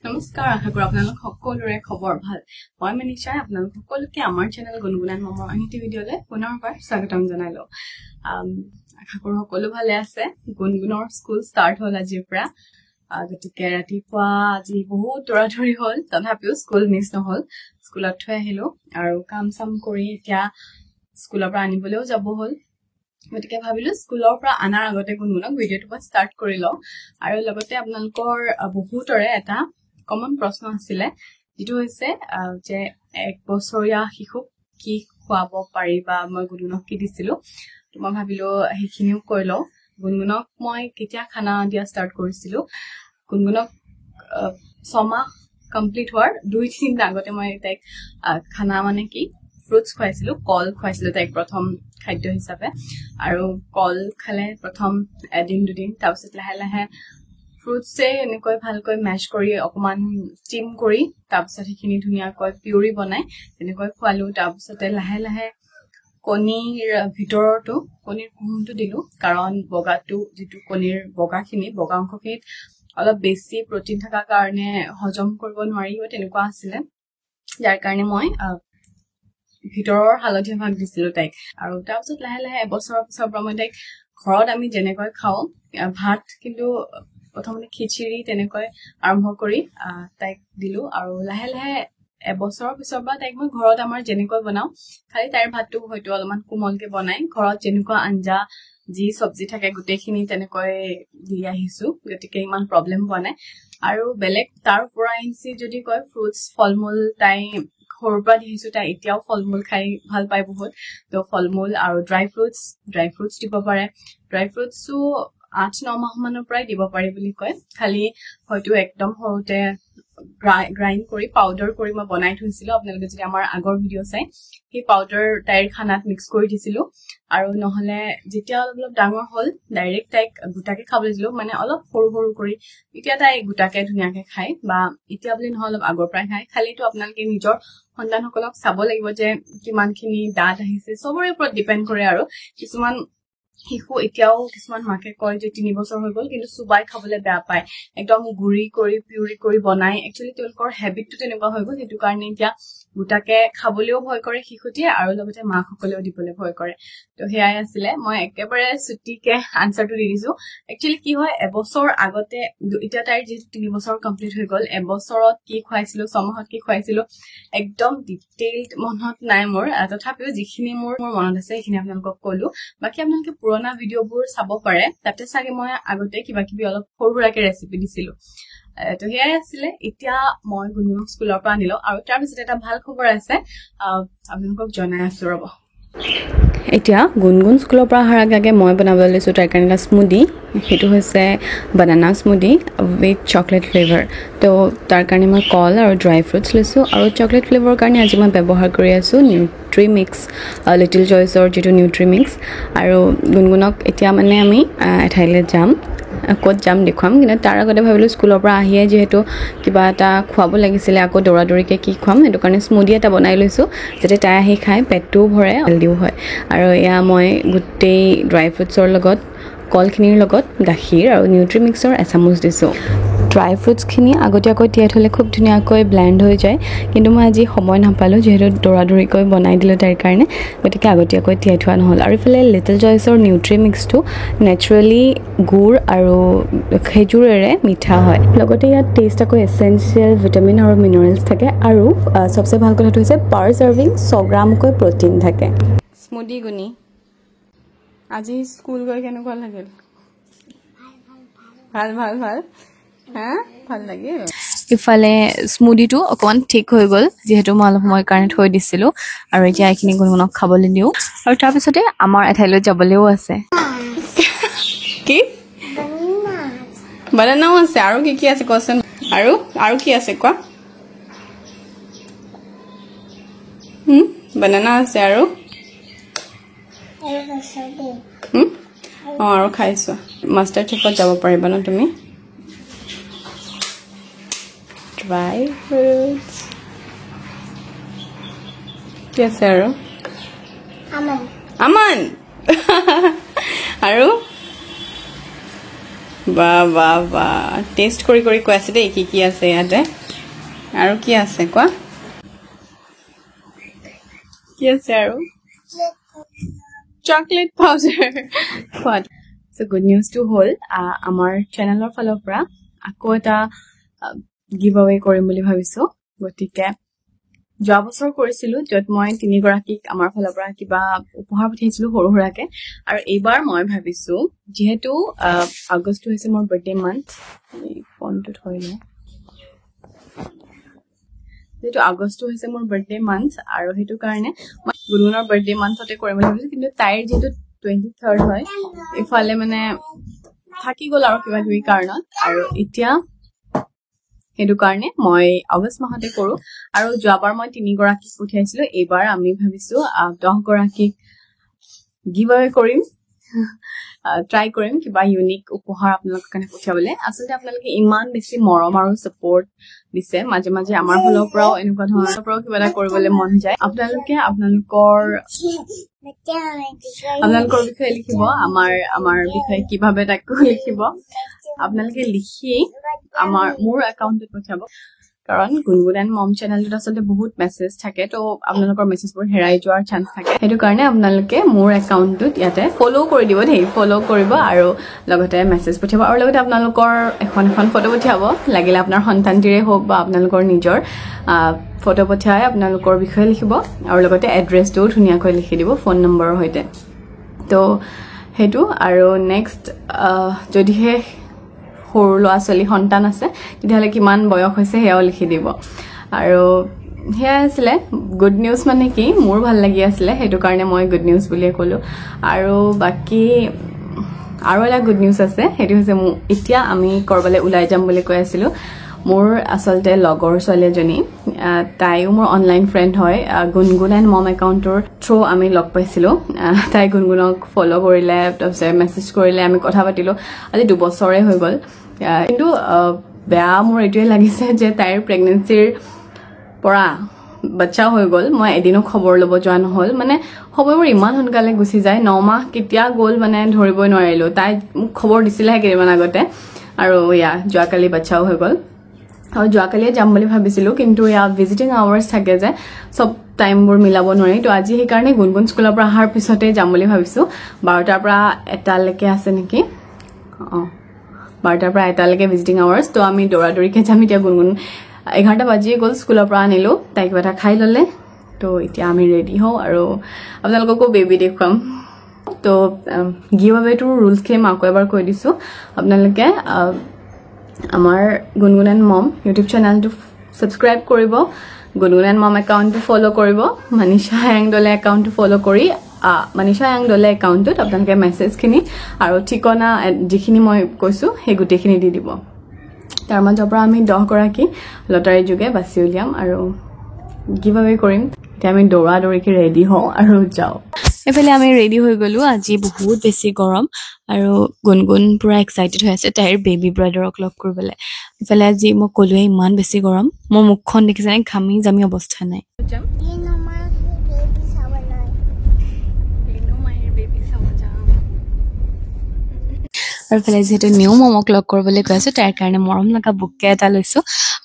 নমস্কাৰ আশা কৰো আপোনালোক সকলোৰে খবৰ ভাল মই মনীষা আপোনালোক সকলোকে আমাৰ চেনেল গুণগুণান মমৰ আনিটি ভিডিঅলে পুনৰবাৰ স্বাগতম জনাইলো আশা কৰো সকলো ভালে আছে গুণগুণৰ স্কুল ষ্টাৰ্ট হ'ল আজিৰ পৰা গতিকে ৰাতিপুৱা আজি বহুত দৌৰাদৌৰি হ'ল তথাপিও স্কুল মিছ নহল স্কুলত থৈ আহিলো আৰু কাম চাম কৰি এতিয়া স্কুলৰ পৰা আনিবলৈও যাব হ'ল গতিকে ভাবিলো স্কুলৰ পৰা আনাৰ আগতে গুণগুণক ভিডিঅ'টো ষ্টাৰ্ট কৰি লওঁ আৰু লগতে আপোনালোকৰ বহুতৰে এটা কমন প্ৰশ্ন আছিল যেটো হৈছে যে এক বছৰীয়া শিশুক কি খুৱাব পাৰি বা মই গুণগুণক কি দিছিলো তো মই ভাবিলো হেখিনিও কৈ লওঁ গুণগুণক মই কেতিয়া খানা দিয়া ষ্টাৰ্ট কৰিছিলো গুণগুণক 6 মাহ কমপ্লিট হোৱাৰ 2-3 দিন আগতে মই তাইক খানা মানে কি ফ্ৰুটস খুৱাইছিলো কল খুৱাইছিলো তাইক প্ৰথম খাদ্য হিচাপে আৰু কল খালে প্ৰথম এদিন দুদিন তাৰপিছত লাহে লাহে ফ্ৰুটছে এনেকৈ ভালকৈ মেশ কৰি অকমান ষ্টিম কৰি তাৰপিছত সেইখিনি ধুনীয়াকৈ পিউৰি বনাই তেনেকৈ খোৱালো তাৰপিছত লাহে লাহে কণীৰ ভিতৰটো কণীৰ কুহুমটো দিলো কাৰণ বগাটো যেটো কণীৰ বগাখিনি বগা অংশখিনিত অলপ বেছি প্ৰটিন থকা কাৰণে হজম কৰিব নোৱাৰিব তেনেকুৱা আছিল যাৰ কাৰণে মই ভিতৰৰ হালধীয়া ভাগ দিছিলো তাইক আৰু তাৰপিছত লাহে লাহে এবছৰৰ পিছৰ পৰা মই তাইক ঘৰত আমি যেনেকৈ খাওঁ ভাত কিন্তু প্ৰথমতে খিচিৰি তেনেকৈ আৰম্ভ কৰি তাইক দিলো আৰু লাহে লাহে এবছৰৰ পিছৰ পৰা তাইক মই ঘৰত আমাৰ যেনেকৈ বনাও খালি তাইৰ ভাতটো হয়তো অলপমান কোমলকে বনাই ঘৰত যেনেকুৱা আঞ্জা যি সবজি থাকে গুটেখিনি তেনেকৈ দি আহিছো গতিকে ইমান প্ৰবলেম হোৱা নাই আৰু বেলেগ তাৰ পৰা ইনসি যদি কয় ফ্ৰুটস ফলমূল তাই সৰুৰ পৰা দিছো তাই এতিয়াও ফলমূল খাই ভাল পায় বহুত তো ফলমূল আৰু ড্ৰাই ফ্ৰুটস দিব পাৰে ড্ৰাই ফ্ৰুটসও 8-9 মাহ মানৰ পৰাই দিব পাৰি বুলি কয় খালি হয়তো একদম সৰুতে গ্ৰাইন্ড কৰি পাউডাৰ কৰি মই বনাই থৈছিলো আপোনালোকে যদি আমাৰ আগৰ ভিডিঅ' চাই সেই পাউডাৰ তাইৰ খানাত মিক্স কৰি দিছিলো আৰু নহলে যেতিয়া অলপ ডাঙৰ হ'ল ডাইৰেক্ট তাইক গুটাকে খাবলৈ দিলো মানে অলপ সৰু সৰু কৰি এতিয়া তাই গুটাকে ধুনীয়াকে খায় বা এতিয়া বুলি নহয় অলপ আগৰ পৰাই খায় খালিটো আপোনালোকে নিজৰ সন্তানসকলক চাব লাগিব যে কিমানখিনি দাঁত আহিছে সবৰে ওপৰত ডিপেন্ড কৰে আৰু কিছুমান শিশু এতিয়াও কিছুমান মাকে কয় যে 3 বছৰ হৈ গল কিন্তু সুবাই খাবলৈ বেয়া পায় একদম গুৰি কৰি পিউৰি কৰি বনাই একচুয়ালি তেওঁলোকৰ হেবিটটো তেনেকুৱা হৈ গল সেইটো কাৰণে এতিয়া গুটাকে খাবলৈও ভয় কৰে শিশুটিয়ে আৰু লগতে মাকসকলেও দিবলৈ ভয় কৰে তো হেয়াই আছিল মই একেবাৰে ছুটিকে আনসাৰটো দি দিছো একচুয়ালি কি হয় এবছৰ আগতে এতিয়া তাইৰ যে 3 বছৰ কমপ্লিট হৈ গল এবছৰত কি খুৱাইছিলো 6 মাহত কি খুৱাইছিলো একদম ডিটেইলড মনত নাই মোৰ তথাপিও যিখিনি মোৰ মনত আছে সেইখিনি আপোনালোকক কলো বাকি আপোনালোকে পুৰণা ভিডিঅ'বোৰ চাব পাৰে তাতে চাগে মই আগতে কিবা কিবি অলপ সৰুৰাকে ৰেচিপি দিছিলো তো হেয়াই আছিল এতিয়া মই গুণগুণক স্কুলৰ পৰা আনিলো আৰু তাৰ পিছত এটা ভাল খবৰ আছে আপোনালোকক জনাই আছো ৰব এতিয়া গুণগুণ স্কুলৰ পৰা অহাৰ আগে মই বনাবলৈ লৈছো তাৰ কাৰণে স্মুদি হেতু হৈছে বানানা স্মুদি উইথ চকলেট ফ্লেভাৰ তো তাৰ কাৰণে মই কল আৰু ড্ৰাই ফ্ৰুটস লৈছো আৰু চকলেট ফ্লেভাৰৰ কাৰণে আজি মই ব্যৱহাৰ কৰি আছো নিউট্ৰি মিক্স লিটল জয়ছৰ যেটো নিউট্ৰি মিক্স আৰু গুণগুণক এতিয়া মানে আমি এঠাইলৈ যাম ক'ত যাম দেখুৱাম কিন্তু তাৰ আগতে ভাবিলো স্কুলৰ পৰা আহিয়ে যেহেতু কিবা এটা খুৱাব লাগিছিল আকৌ দৌৰাদৌৰিকে কি খুৱাম এটো কাৰণে স্মুদি এটা বনাই লৈছো যাতে তাই আহি খাই পেটটো ভৰে হেলদিও হয় আৰু এয়া মই গুটেই ড্ৰাই ফ্ৰুটছৰ লগত কলখিনিৰ লগত গাখীৰ আৰু নিউট্ৰি মিক্সৰ এচামুচ দিছো ড্ৰাই ফ্ৰুটছখিনি আগতীয়াকৈ তিয়াই থলে খুব ধুনীয়াকৈ ব্লেন্ড হৈ যায় কিন্তু মই আজি সময় নাপালো যেহেতু দৌৰাদৌৰিকৈ বনাই দিলো তাৰ কাৰণে গতিকে আগতীয়াকৈ তিয়াই থোৱা নহল আৰু ইফালে লিটল জয়ছৰ নিউট্ৰি মিক্সটো নেচাৰেলি গুড় আৰু খেজুৰেৰে মিঠা হয় লগতে ইয়াত টেষ্ট আকৌ এসেনশিয়েল ভিটামিন আৰু মিনাৰেলছ থাকে আৰু সবচে ভাল কথাটো হৈছে পাৰ সাৰ্ভিং 100 গ্ৰামকৈ প্ৰটিন থাকে স্মুদি গুনি আজি স্কুল গৈ কেনেকুৱা লাগিল ভাল ভাল ভাল হ্যাঁ ভাল লাগিল ইফালে স্মুদিটো অকমান ঠিক হৈ গল যেহেতু মই অলপ সময় কাৰণে থৈ দিছিলো আৰু এতিয়া এইখিনি গুণগুণক খাবলৈ দিও আৰু তাৰ পিছতে আমাৰ এঠাইলৈ যাবলৈও আছে কি বানানাও আছে আৰু কি আছে কোৱেশ্চন আৰু কি আছে কোৱা বানানা আছে আৰু আৰু খাইছো মাষ্টাৰ চেফত যাব পাৰিবা ন তুমি ড্ৰাই ফ্ৰুটস কি আছে আৰু আমান আৰু বা বা বা টেষ্ট কৰি কৰি কৈ আছে দেই কি আছে ইয়াতে আৰু কি আছে কোৱা কি আছে আৰু chocolate powder what so good news to hol amar channelor falor pora ako eta giveaway korim boli bhabisu gotike joa bosor korisilu jot moi tini goraki amar falor pora kiba upahar pathisilu horu horake aru ebar moi bhabisu jehetu august hoise mor birthday month phone to thoile যেটো আগষ্ট হৈছে মোৰ birthday month আৰু হেতু কাৰণে মই গুণগুণৰ birthday মান্থতে কৰিম বুলি ভাবিছো কিন্তু তাইৰ যেটো 23rd হয় ইফালে মানে থাকি গল আৰু কিবা দুই কাৰণত আৰু এতিয়া হেতু কাৰণে মই আগষ্ট মাহতে কৰো আৰু যোৱাবাৰ মই তিনি গৰাকী পঠিয়াইছিলো এবাৰ আমি ভাবিছো 10 গৰাকী গিভঅৱে কৰিম ট্ৰাই কৰিম কিবা ইউনিক উপহাৰ আপোনালোকৰ কাৰণে পঠিয়াবলে আসলে আপোনালোকে ইমান বেছি মৰম আৰু সাপোৰ্ট দিছে মাঝে মাঝে আমাৰ ফলৰ পৰাও এনেকুৱা ধৰণৰ পৰাও কিবা এটা কৰিবলৈ মন যায় আপোনালোকে আপোনালোকৰ বিষয়ে লিখিব আমাৰ বিষয়ে কিভাবে তাকো লিখিব আপোনালোকে লিখি মোৰ একাউণ্টত পঠাব কাৰণ গুণগুণ মম চেনেলটোত আসলে বহুত মেছেজ থাকে তো আপোনালোকৰ মেছেজবোৰ হেৰাই যোৱাৰ চান্স থাকে হেতু কাৰণে আপোনালোকে মোৰ একাউণ্টটোত ইয়াতে ফলো কৰি দিব দেই ফলো কৰিব আৰু লগতে মেছেজ পঠিয়াব আৰু লগতে আপোনালোকৰ এখন ফটো পঠিয়াব লাগিলে আপোনাৰ সন্তানটিৰে হোক বা আপোনালোকৰ নিজৰ ফটো পঠিয়াই আপোনালোকৰ বিষয়ে লিখিব আৰু লগতে এড্ৰেছটোও ধুনীয়াকৈ লিখি দিব ফোন নম্বৰৰ সৈতে তো হেতু আৰু নেক্সট যদিহে সৰু ল'ৰা ছোৱালী সন্তান আছে তেতিয়াহলে কিমান বয়স হৈছে হেয়াও লিখি দিব আৰু হেয়া আছিল গুড নিউজ মানে কি মোৰ ভাল লাগি আছিল হেতু কাৰণে মই গুড নিউজ বুলিয়ে কলো আৰু বাকি আৰু এটা গুড নিউজ আছে হেতু হৈছে এতিয়া আমি কৰবালে উলাই যাম বুলি কৈ আছিল মোৰ আসলতে লগৰ ছোৱালী এজনী তাইও মোৰ অনলাইন ফ্ৰেন্ড হয় গুণগুণ এণ্ড মম একাউণ্টৰ থ্ৰু আমি লগ পাইছিলো তাই গুণগুণক ফলো কৰিলে তাৰপিছত মেছেজ কৰিলে আমি কথা পাতিলো আজি 2 বছৰে হৈ গল কিন্তু বেয়া মোৰ এটোৱে লাগিছে যে তাইৰ প্ৰেগনেন্সিৰ পৰা বাচ্চা হৈ গল মই এদিনো খবৰ লব যোৱা নহল মানে সময়বোৰ ইমান সোনকালে গুচি যায় 9 মাহ কেতিয়া গল মানে ধৰিবই নোৱাৰিলো তাই মোক খবৰ দিছিলে কেইদিনমান আগতে আৰু যোৱাকালি বাচ্চাও হৈ গল আৰু যোৱাকালিয়ে যাম বুলি ভাবিছিলো কিন্তু ভিজিটিং আৱাৰ্ছ থাকে যে সব টাইমবোৰ মিলাব নোৱাৰি তো আজি সেই কাৰণে গুণগুণ স্কুলৰ পৰা আহাৰ পিছতে যাম বুলি ভাবিছো 12টাৰ পৰা 1টালৈকে আছে নেকি 12টাৰ পৰা 1টালৈকে ভিজিটিং আৱাৰ্ছ তো আমি দৌৰাদৌৰিকে যাম এতিয়া গুণগুণ 11টা বাজিয়ে গ'ল স্কুলৰ পৰা আনিলো তাই কিবা এটা খাই ললে তো এতিয়া আমি ৰেডি হওঁ আৰু আপোনালোককো বেবি দেখুৱাম তো গিভঅৱেটোৰ ৰুলছখিনি মই আকৌ এবাৰ কৈ দিছো আপোনালোকে আমাৰ গুণগুণ এণ্ড মম ইউটিউব চেনেলটো সাবস্ক্ৰাইব কৰিব গুণগুণ এণ্ড মম একাউণ্টটো ফলো কৰিব মনীষা এংডলে একাউণ্টটো ফলো কৰি মনীষা এংডলে একাউণ্টত আপোনালোকে মেছেজখিনি আৰু ঠিকনা যিখিনি মই কৈছো সেই গোটেইখিনি দি দিব তাৰ মাজৰ পৰা আমি 10 গৰাকী লটাৰী যোগে বাছি উলিয়াম আৰু গিভঅৱে কৰিম এতিয়া আমি দৌৰাদৌৰিকে ৰেডি হওঁ আৰু যাওঁ এফালে আমি ৰেডি হৈ গলো আজি বহুত বেছি গৰম আৰু গুণগুণ পুৰা এক্সাইটেড হৈ আছে তাইৰ বেবি ব্ৰাদাৰক লগ কৰিবলৈ এফালে আজি মই কলোৱে ইমান বেছি গৰম মোৰ মুখখন দেখিছানে ঘামি জামি অৱস্থা নাই আৰু ফেলে যেটো নিউ মমক লগ কৰিবলৈ কৈছো তাৰ কাৰণে মৰম লগা বুকে এটা লৈছো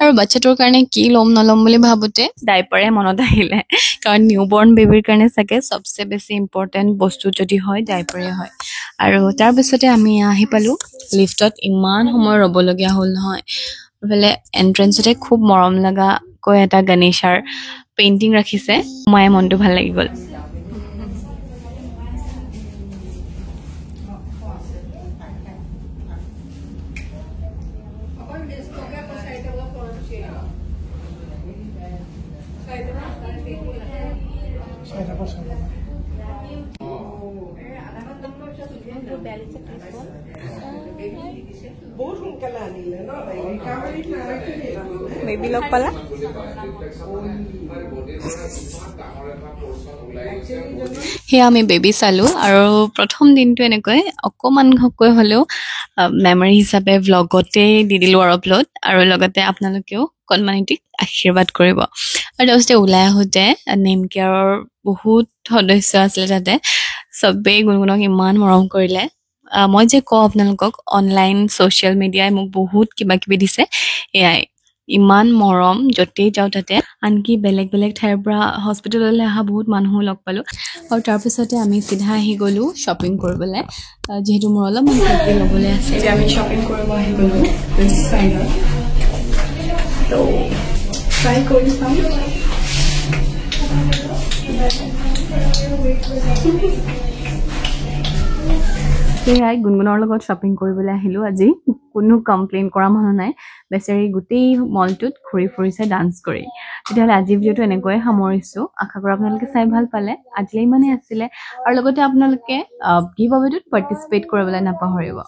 আৰু বাচ্চাটোৰ কাৰণে কি লম নলম বুলি ভাবোতে ডাইপাৰে মনত আহিলে কাৰণ নিউবৰ্ন বেবিৰ কাৰণে সাকে সবচে বেছি ইম্পৰ্টেন্ট বস্তু যদি হয় ডাইপাৰে হয় আৰু তাৰ পিছতে আমি আহি পালো লিফটত ইমান সময় ৰব লগিয়া হল নহয় ফেলে এন্ট্ৰেন্সতে খুব মৰম লগা কৈ এটা গণেশৰ পেইন্টিং ৰাখিছে মই মনটো ভাল লাগি গল বেবি লগ পালা হে আমি বেবি চালো আৰু প্ৰথম দিনটো এনেকৈ অকমান ঘকৈ হলেও মেমৰি হিচাপে ভ্লগতে দি দিলো আৰু আপলোড আৰু লগতে আপোনালোকেও কনমানিটিক আশীৰ্বাদ কৰিব আৰু তাৰপিছতে ওলাই আহোতে নেম কেয়াৰৰ বহুত সদস্য আছিল তাতে সবেই গুণগুণক ইমান মৰম কৰিলে মই যে কওঁ আপোনালোকক অনলাইন ছ'চিয়েল মিডিয়াই মোক বহুত কিবা কিবি দিছে এয়াই ইমান মৰম য'তেই যাওঁ তাতে আনকি বেলেগ বেলেগ ঠাইৰ পৰা হস্পিটেললৈ অহা বহুত মানুহো লগ পালোঁ আৰু তাৰপিছতে আমি চিধা আহি গ'লোঁ শ্বপিং কৰিবলৈ যিহেতু মোৰ অলপমান কিবা ল'বলৈ আছে এতিয়া আমি শ্বপিং কৰিব আহি গ'লোঁ ৱেষ্ট ছাইডত তো ট্ৰাই কৰি চাম সেয়াই গুণগুণৰ লগত শ্বপিং কৰিবলৈ আহিলোঁ আজি কোনো কমপ্লেইন কৰা মানুহ নাই বেচেৰি গোটেই মলটোত ঘূৰি ফুৰিছে ডান্স কৰি তেতিয়াহ'লে আজি ভিডিঅ'টো এনেকৈয়ে সামৰিছোঁ আশা কৰোঁ আপোনালোকে চাই ভাল পালে আজিলৈ ইমানেই আছিলে আৰু লগতে আপোনালোকে গিভ আৱেটোত পাৰ্টিচিপেট কৰিবলৈ নাপাহৰিব